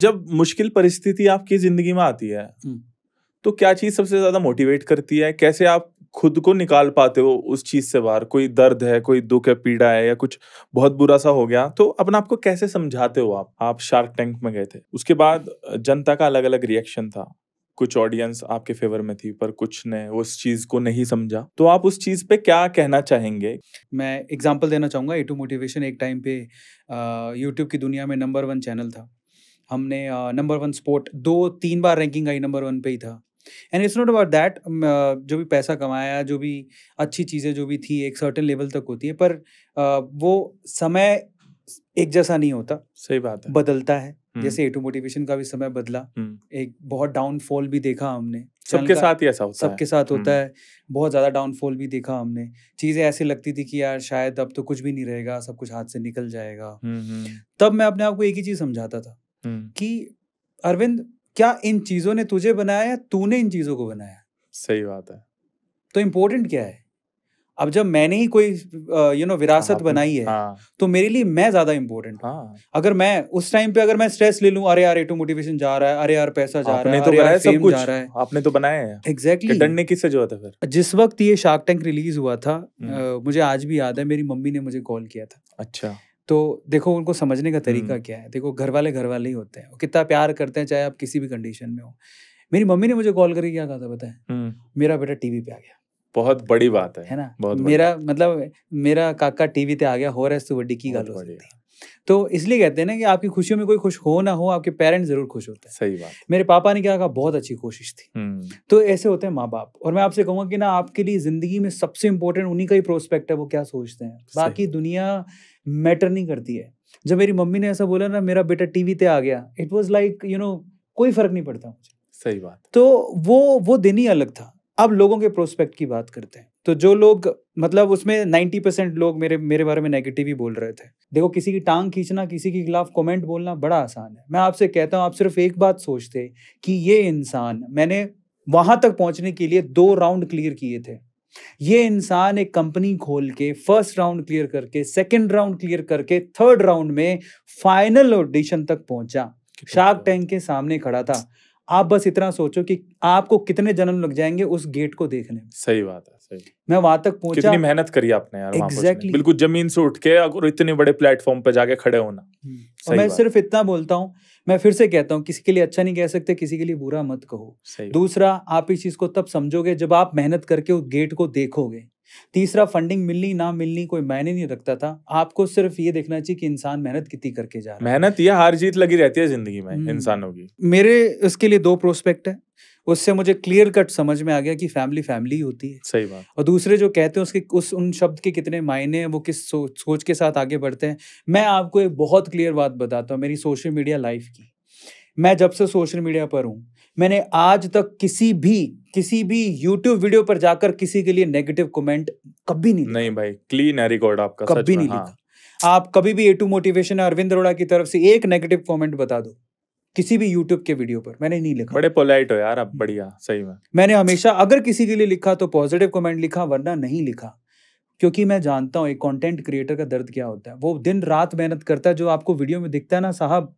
जब मुश्किल परिस्थिति आपकी जिंदगी में आती है तो क्या चीज सबसे ज्यादा मोटिवेट करती है? कैसे आप खुद को निकाल पाते हो उस चीज से बाहर? कोई दर्द है, कोई दुख है, पीड़ा है, या कुछ बहुत बुरा सा हो गया, तो अपने आप को कैसे समझाते हो आप शार्क टैंक में गए थे, उसके बाद जनता का अलग अलग रिएक्शन था, कुछ ऑडियंस आपके फेवर में थी पर कुछ ने उस चीज को नहीं समझा, तो आप उस चीज पे क्या कहना चाहेंगे? मैं एग्जांपल देना चाहूँगा। A2 मोटिवेशन एक टाइम पे यूट्यूब की दुनिया में नंबर 1 चैनल था। हमने नंबर 1 स्पोर्ट 2-3 बार रैंकिंग आई, नंबर 1 पे ही था। And it's not about that, जो भी पैसा कमाया, जो भी अच्छी चीज़ें जो भी थी एक सर्टेन लेवल तक होती है, पर वो समय एक जैसा नहीं होता, सही बात है। बदलता है। जैसे A2 मोटिवेशन का भी समय बदला, एक बहुत डाउनफॉल भी देखा हमने। सबके साथ ही ऐसा होता है। सबके साथ होता है। बहुत ज़्यादा डाउनफॉल भी देखा हमने। चीज़ें ऐसी लगती थी कि यार शायद अब तो कुछ भी नहीं रहेगा, सब कुछ हाथ से निकल जाएगा। तब मैं अपने आप को एक ही चीज़ समझाता था कि अरविंद, क्या इन चीज़ों ने तुझे बनाया या तूने इन चीज़ों को बनाया? सही बात है। तो इम्पोर्टेंट क्या है? अब जब मैंने ही कोई विरासत बनाई है, तो मेरे लिए मैं ज्यादा इम्पोर्टेंट हूँ। अगर मैं उस टाइम पे अगर मैं स्ट्रेस ले लूं, अरे यार A2 मोटिवेशन जा रहा है, अरे यार पैसा जा रहा है, तो अरे यार सब फेम कुछ जा रहा है, आपने तो बनाया है। एग्जैक्टली। डरने की से जरूरत है फिर। जिस वक्त ये शार्क टैंक रिलीज हुआ था, मुझे आज भी याद है, मेरी मम्मी ने मुझे कॉल किया था। अच्छा। तो देखो उनको समझने का तरीका क्या है। देखो घर वाले ही होते हैं, कितना प्यार करते हैं चाहे आप किसी भी कंडीशन में हो। मेरी मम्मी ने मुझे कॉल करके क्या कहा था बताएं? मेरा बेटा टीवी पे आ गया। बहुत बड़ी बात है ना? बहुत मेरा मतलब मेरा काका टीवी पे आ गया, हो रहा है तो बड़ी की गाल हो सकती है। तो इसलिए कहते हैं ना कि आपकी खुशियों में कोई खुश हो ना हो, आपके पेरेंट्स जरूर खुश होते हैं। सही बात। मेरे पापा ने क्या कहा, बहुत अच्छी कोशिश थी। तो ऐसे होते हैं माँ बाप। और मैं आपसे कहूंगा कि ना, आपके लिए जिंदगी में सबसे इंपॉर्टेंट उन्हीं का ही प्रोस्पेक्ट है, वो क्या सोचते हैं। बाकी दुनिया मैटर नहीं करती है। जब मेरी मम्मी ने ऐसा बोला ना, मेरा बेटा टीवी पे आ गया, इट वॉज लाइक कोई फर्क नहीं पड़ता मुझे। सही बात। तो वो दिन ही अलग था। अब लोगों के प्रोस्पेक्ट की बात करते हैं, तो जो लोग मतलब उसमें 90% लोग मेरे बारे में नेगेटिव ही बोल रहे थे। देखो, किसी की टांग खींचना, किसी के खिलाफ कमेंट बोलना बड़ा आसान है। मैं आपसे कहता हूँ, आप सिर्फ एक बात सोचते कि ये इंसान, मैंने वहां तक पहुंचने के लिए 2 राउंड क्लियर किए थे। ये इंसान एक कंपनी खोल के फर्स्ट राउंड क्लियर करके, सेकेंड राउंड क्लियर करके, थर्ड राउंड में फाइनल ऑडिशन तक पहुंचा, शार्क टैंक के सामने खड़ा था। आप बस इतना सोचो कि आपको कितने जन्म लग जाएंगे उस गेट को देखने में। सही बात है। सही। मैं वहां तक पहुंचा। कितनी मेहनत करी आपने यार। एग्जैक्टली। बिल्कुल जमीन से उठ के और इतने बड़े प्लेटफॉर्म पे जाके खड़े होना। और मैं सिर्फ इतना बोलता हूँ, मैं फिर से कहता हूँ, किसी के लिए अच्छा नहीं कह सकते, किसी के लिए बुरा मत कहो। दूसरा, आप इस चीज को तब समझोगे जब आप मेहनत करके उस गेट को देखोगे। तीसरा, फंडिंग मिलनी ना मिलनी कोई मायने नहीं रखता था। आपको सिर्फ ये देखना चाहिए कि इंसान मेहनत कितनी करके जा रहा है। मेहनत ये हार जीत लगी रहती है जिंदगी में इंसानों की। मेरे इसके लिए 2 प्रोस्पेक्ट है। उससे मुझे क्लियर कट समझ में आ गया कि फैमिली फैमिली होती है। सही बात। और दूसरे जो कहते हैं उसके उन शब्द के कितने मायने हैं, वो किस सोच के साथ आगे बढ़ते हैं। मैं आपको एक बहुत क्लियर बात बताता हूँ मेरी सोशल मीडिया लाइफ की। मैं जब से सोशल मीडिया पर हूँ, मैंने आज तक किसी भी यूट्यूब वीडियो पर जाकर किसी के लिए नेगेटिव कमेंट कभी नहीं लिखा। नहीं भाई, क्लीन है रिकॉर्ड आपका। कभी नहीं लिखा। आप कभी भी A2 मोटिवेशन अरविंद अरोड़ा की तरफ से एक नेगेटिव कमेंट बता दो किसी भी यूट्यूब के वीडियो पर, मैंने नहीं लिखा। बड़े पोलाइट हो यार आप, बढ़िया। सही में मैंने हमेशा अगर किसी के लिए लिखा तो पॉजिटिव कमेंट लिखा, वरना नहीं लिखा। क्योंकि मैं जानता हूँ एक कंटेंट क्रिएटर का दर्द क्या होता है। वो दिन रात मेहनत करता है। जो आपको वीडियो में दिखता है ना साहब,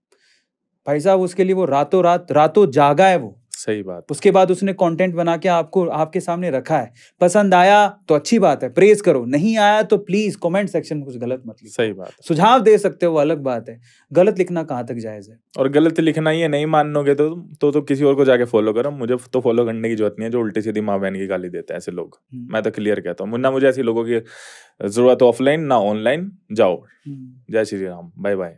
भाई साहब, उसके लिए वो रातों जागा है वो। सही बात। उसके बाद उसने कंटेंट बना के आपके सामने रखा है। पसंद आया तो अच्छी बात है, प्रेज करो। नहीं आया तो प्लीज कमेंट सेक्शन में कुछ गलत मत लिखो। सही बात। सुझाव दे सकते हो, वो अलग बात है। गलत लिखना कहाँ तक जायज है? और गलत लिखना ही है, नहीं मानोगे तो किसी और को जाके फॉलो करो। मुझे तो फॉलो करने की जरूरत नहीं है जो उल्टी सीधी माँ बहन की गाली देते हैं ऐसे लोग। मैं तो क्लियर कहता हूँ, ना मुझे ऐसे लोगों की जरूरत ऑफलाइन ना ऑनलाइन। जाओ। जय श्री राम। Bye bye.